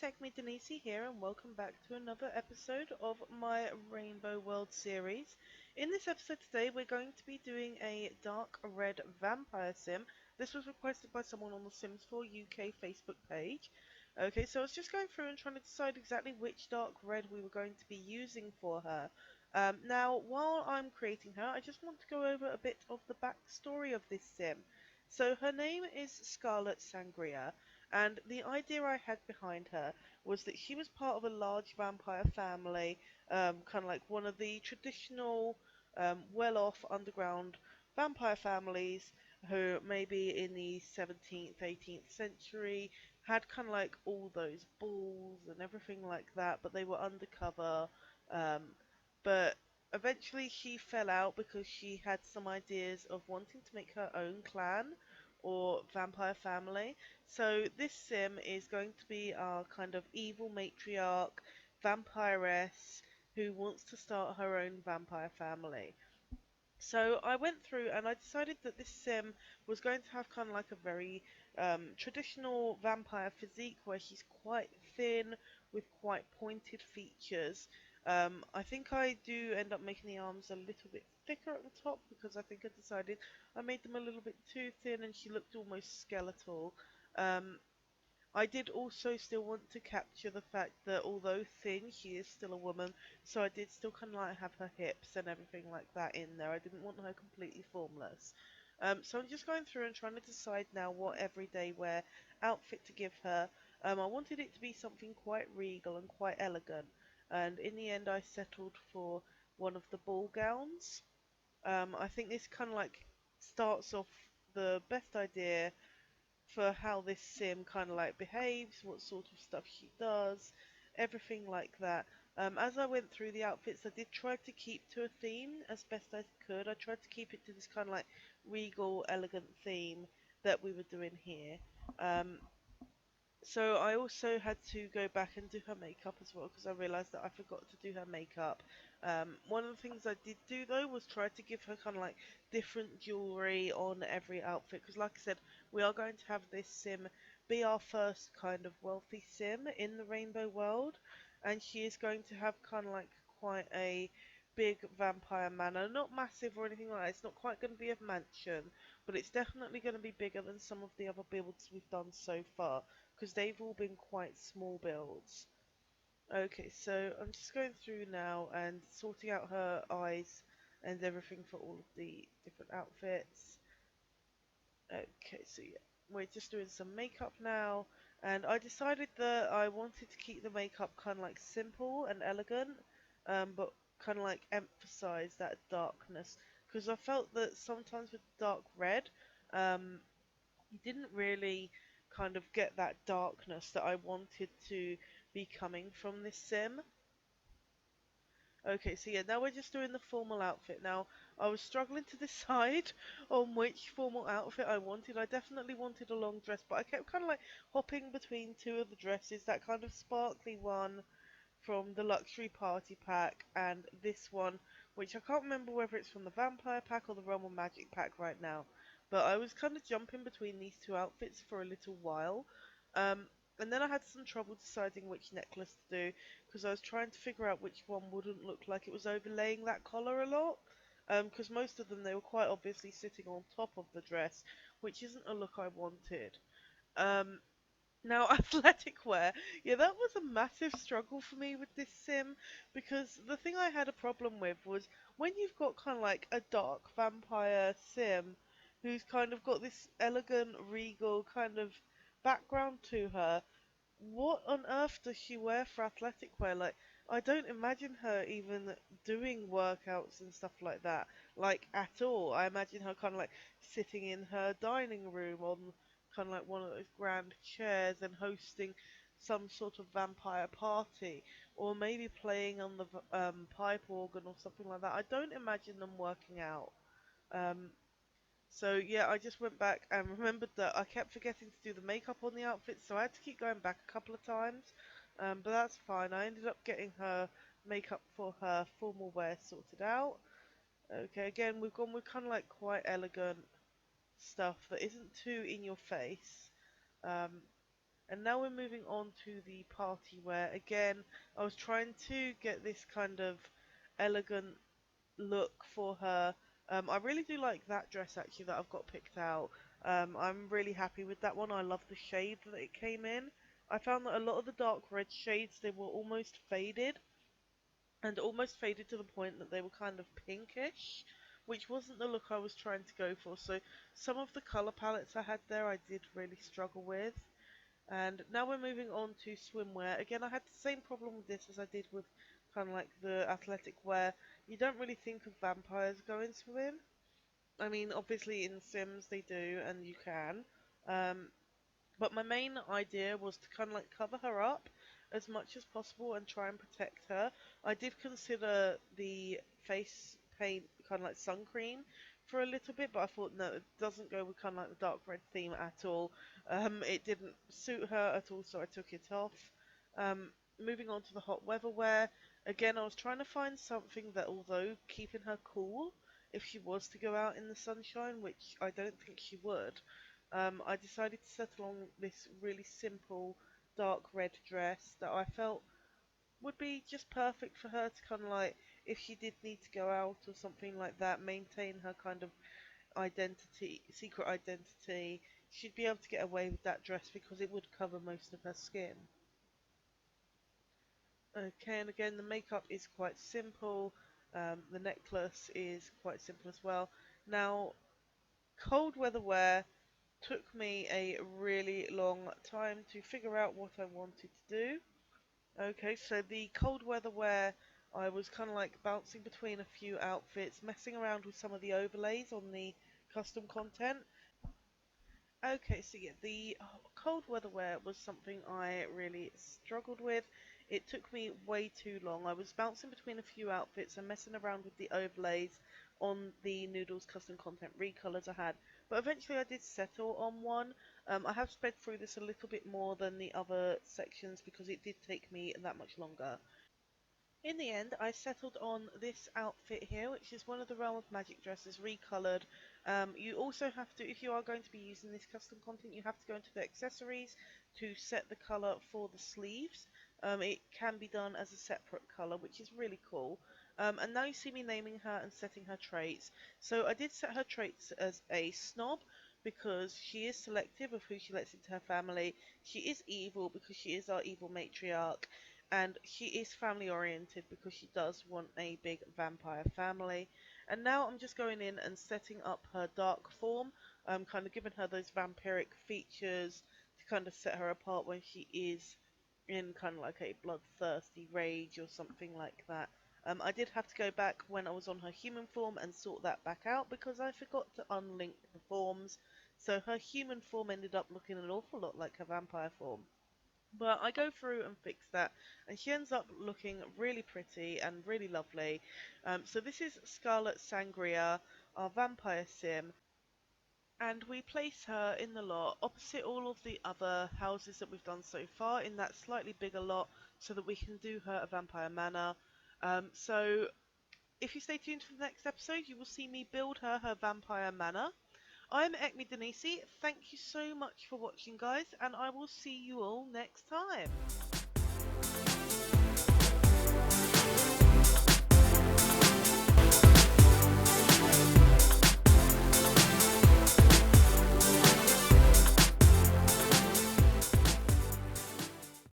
Tech Me Denise here, and welcome back to another episode of my Rainbow World series. In this episode today, we're going to be doing a Dark Red Vampire sim. This was requested by someone on the Sims 4 UK Facebook page. Okay, so I was just going through and trying to decide exactly which Dark Red we were going to be using for her. Now, while I'm creating her, I just want to go over a bit of the backstory of this sim. So her name is Scarlet Sangria. And the idea I had behind her was that she was part of a large vampire family, kind of like one of the traditional, well-off underground vampire families who maybe in the 17th, 18th century had kind of like all those balls and everything like that, but they were undercover. Um, but eventually she fell out because she had some ideas of wanting to make her own clan or vampire family. So this sim is going to be our kind of evil matriarch, vampiress, who wants to start her own vampire family. So I went through and I decided that this sim was going to have kind of like a very traditional vampire physique where she's quite thin with quite pointed features. I think I do end up making the arms a little bit thicker at the top because I think I decided I made them a little bit too thin and she looked almost skeletal. Um, I did also still want to capture the fact that although thin, she is still a woman, so I did still kind of like have her hips and everything like that in there. I didn't want her completely formless. So I'm just going through and trying to decide now what everyday wear outfit to give her. I wanted it to be something quite regal and quite elegant, and in the end I settled for one of the ball gowns. I think this kind of like starts off the best idea for how this sim kind of like behaves, what sort of stuff she does, everything like that. As I went through the outfits, I did try to keep to a theme as best I could. I tried to keep it to this kind of like regal, elegant theme that we were doing here. Um, so I also had to go back and do her makeup as well because I realised that I forgot to do her makeup. One of the things I did do though was try to give her kind of like different jewellery on every outfit because like I said, we are going to have this sim be our first kind of wealthy sim in the Rainbow World, and she is going to have kind of like quite a big vampire manor, not massive or anything like that. It's not quite going to be a mansion, but it's definitely going to be bigger than some of the other builds we've done so far because they've all been quite small builds. Okay, so I'm just going through now and sorting out her eyes and everything for all of the different outfits. Okay, so yeah, we're just doing some makeup now, and I decided that I wanted to keep the makeup kind of like simple and elegant, but kind of like emphasize that darkness because I felt that sometimes with dark red, um, you didn't really kind of get that darkness that I wanted to be coming from this sim. Okay, so yeah, now we're just doing the formal outfit. Now, I was struggling to decide on which formal outfit I wanted. I definitely wanted a long dress, but I kept kind of like hopping between two of the dresses, that kind of sparkly one from the luxury party pack and this one, which I can't remember whether it's from the vampire pack or the realm of magic pack right now, but I was kind of jumping between these two outfits for a little while, um, and then I had some trouble deciding which necklace to do because I was trying to figure out which one wouldn't look like it was overlaying that collar a lot, because most of them they were quite obviously sitting on top of the dress, which isn't a look I wanted. um, Now, athletic wear, yeah, that was a massive struggle for me with this sim because the thing I had a problem with was when you've got kind of like a dark vampire sim who's kind of got this elegant, regal kind of background to her, what on earth does she wear for athletic wear? Like, I don't imagine her even doing workouts and stuff like that, like at all. I imagine her kind of like sitting in her dining room on kind of like one of those grand chairs and hosting some sort of vampire party, or maybe playing on the pipe organ or something like that. I don't imagine them working out. Um, so yeah, I just went back and remembered that I kept forgetting to do the makeup on the outfit, so I had to keep going back a couple of times. But that's fine. I ended up getting her makeup for her formal wear sorted out. Okay, again, we've gone with kind of like quite elegant stuff that isn't too in your face. Um, And now we're moving on to the party wear. Again, I was trying to get this kind of elegant look for her. I really do like that dress actually that I've got picked out. I'm really happy with that one. I love the shade that it came in. I found that a lot of the dark red shades, they were almost faded, and almost faded to the point that they were kind of pinkish, which wasn't the look I was trying to go for. So some of the colour palettes I had there I did really struggle with. And now we're moving on to swimwear. Again, I had the same problem with this as I did with kind of like the athletic wear. You don't really think of vampires going swim. I mean, obviously in Sims they do, and you can. Um, but my main idea was to kind of like cover her up as much as possible and try and protect her. I did consider the face paint kind of like sun cream for a little bit, but I thought no, it doesn't go with kind of like the dark red theme at all. It didn't suit her at all, so I took it off. Moving on to the hot weather wear. Again, I was trying to find something that, although keeping her cool, if she was to go out in the sunshine, which I don't think she would, I decided to settle on this really simple dark red dress that I felt would be just perfect for her to kind of like, if she did need to go out or something like that, maintain her kind of identity, secret identity. She'd be able to get away with that dress because it would cover most of her skin. Okay, and again, the makeup is quite simple. The necklace is quite simple as well. Now, cold weather wear took me a really long time to figure out what I wanted to do. Okay, so the cold weather wear, I was kind of like bouncing between a few outfits, messing around with some of the overlays on the custom content. Okay, so yeah, the cold weather wear was something I really struggled with. It took me way too long. I was bouncing between a few outfits and messing around with the overlays on the Noodles custom content recolors I had. But eventually I did settle on one. I have sped through this a little bit more than the other sections because it did take me that much longer. In the end, I settled on this outfit here, which is one of the Realm of Magic dresses, recolored. You also have to, if you are going to be using this custom content, you have to go into the accessories to set the colour for the sleeves. It can be done as a separate colour, which is really cool. And now you see me naming her and setting her traits. So I did set her traits as a snob because she is selective of who she lets into her family. She is evil because she is our evil matriarch, and she is family oriented because she does want a big vampire family. And now I'm just going in and setting up her dark form, kind of giving her those vampiric features to kind of set her apart when she is in kind of like a bloodthirsty rage or something like that. I did have to go back when I was on her human form and sort that back out because I forgot to unlink the forms, so her human form ended up looking an awful lot like her vampire form. But I go through and fix that, and she ends up looking really pretty and really lovely. So this is Scarlet Sangria, our vampire sim, and we place her in the lot opposite all of the other houses that we've done so far in that slightly bigger lot so that we can do her a vampire manor. So if you stay tuned for the next episode, you will see me build her vampire manor. I'm Ekmi Denisi. Thank you so much for watching, guys, and I will see you all next time.